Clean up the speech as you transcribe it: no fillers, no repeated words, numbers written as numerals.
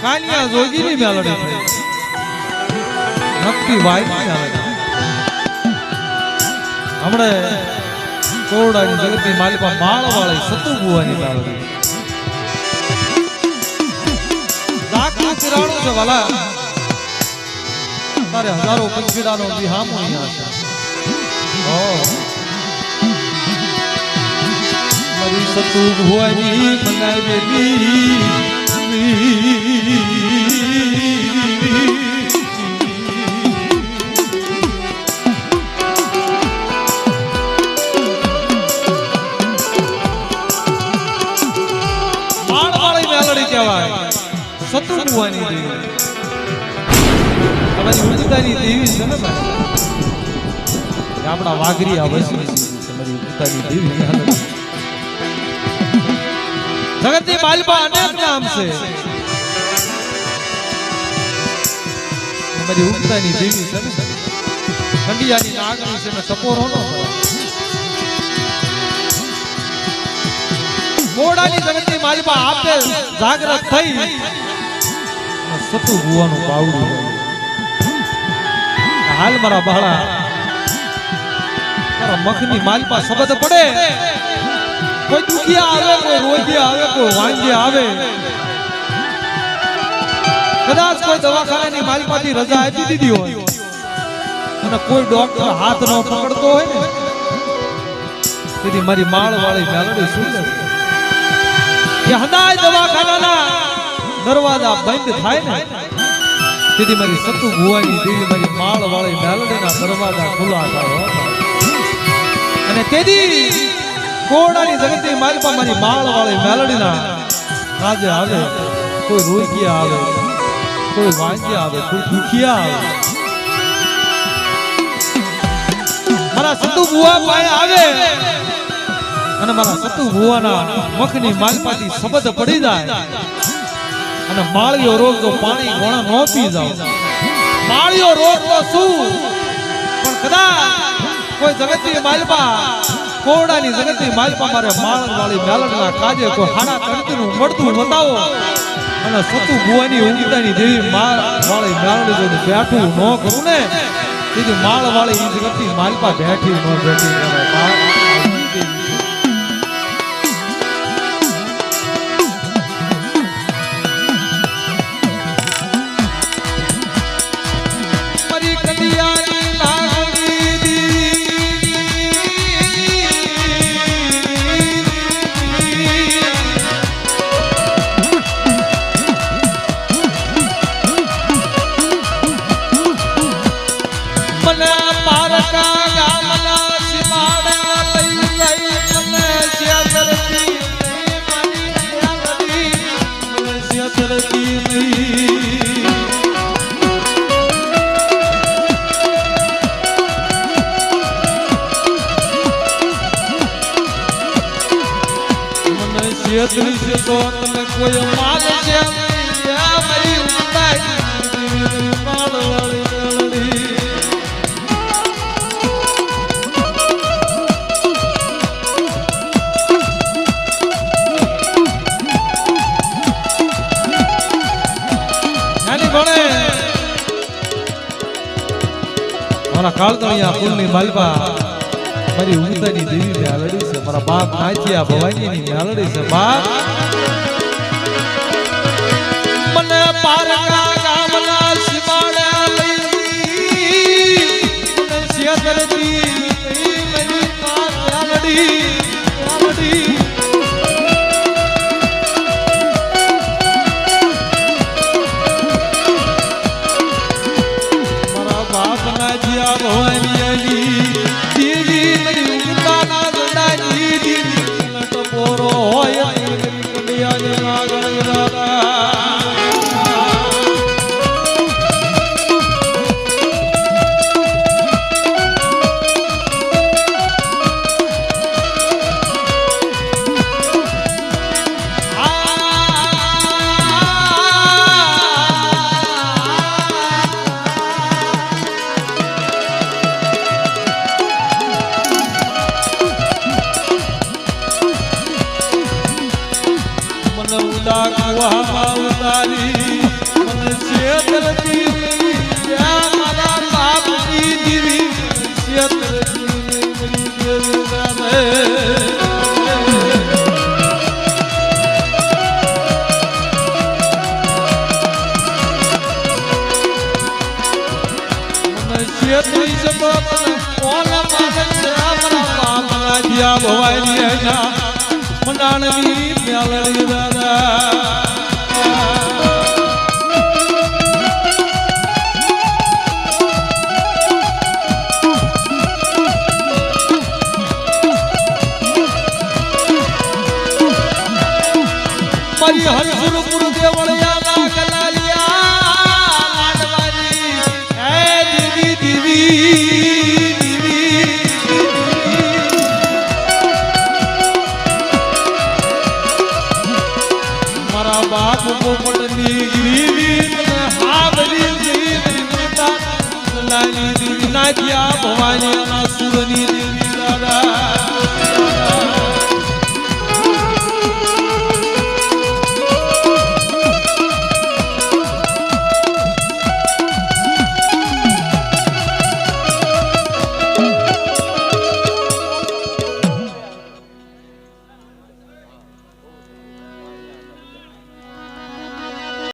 કાલિયા જોગીની મેલડી થઈ નક્કી વાયની મેલડી હમણે કોરડાની જગતની માલિકા માળ વાળી સતુ બુવાની મેલડી દાખલું કિરાણું છે વાલા તારે હજારો પંખીડાનો વિહામો અહીંયા છે મારી સતુ બુવાની મનાવેલી માળવાળી મેલડી કહેવાય સતુ બુવાની દેવી તમારી ઉદતાની દેવી છે ને ભાઈ આપણા વાઘરી આ વસી છે તમારી ઉદતાની દેવી જગતની માલપા અનેક નામ છે તમારી ઉગતાની દેવી છે ખંડિયાની નાગણી છે ને સપોરો નો મોડાની જગતની માલપા આપે જાગૃત થઈ સતુ ભુવાનું બાવડું હાલ મારા બાળા મારા મખની માલપા શબ્દ પડે કોઈ દુખિયા આવે કોઈ રોગિયા આવે કોઈ વાંજિયા આવે કદાચ કોઈ દવાખાનાની માલિકમાંથી રજા આપી દીધી હોય અને કોઈ ડોક્ટર હાથ ન પકડતો હોય ને તેથી મારી માળ વાળી મેલડી શું લે કે હદાય દવાખાનાના દરવાજા બંધ થાય ને તેથી મારી સતુ ભુવાની દેવી મારી માળ વાળી મેલડીના દરવાજા ખુલ્લા થાય અને તેથી કોડાની જગતની માલિકા મારી માળ વાળી મેલડીના કાજે આવે કોઈ રોગિયા આવે કોઈ વાંજિયા આવે કોઈ દુખિયા આવે મારા સતુ ભુવા પાસે આવે અને મારા સતુ ભુવાના મખની માલપાથી શબ્દ પડી જાય અને માળિયો રોગ તો પાણી ઘોણા ન પી જાવ માળિયો રોગ તો શું પણ કદાચ કોઈ જગતની માલપા કોરડાની જગતની માલપા મારે માળ વાળી મેલડના કાજે કોઈ હાડા તણતીનું મળતું બતાવો અને સતુ ભુવાની ઉગતાની દેવી માળ વાળી મેલડી જોઈને બેઠું ન કરું ને તેથી માળ વાળી ઈ જગતની માલપા બેઠી ન બેઠી મારી કડિયાની છે તો તમે કોઈ માલ છે મારી ઉતારી માળ વાળી મેલડી નાની ભણે મારા કાળતળિયા કુલની માલપા મારી ઉગતાની દેવી મેલડી છે મારા બાપ નાચિયા ભવાનીની મેલડી છે બાપ મને પારકા ગામના સીમાડે લઈ મને સિયાદરતી મારી મેલડી મેલડી મારા બાપ નાચિયા ભવાની ઉડા કુવામાં ઉતારી શેતરજી મારા બાપની દીવી શેતરજી શેતરી સબત ઓલા મારા ભવાની એના મંડાણની મેલડી દાદા મારી હરસુરપુર દેવળિયા નાગલાલિયા લાડવાની હે દેવી દેવી મારા બાપ પોપટની દેવી હાવરી દેવી માતા લાલી દેવી નાખ્યા ભવાની સુરની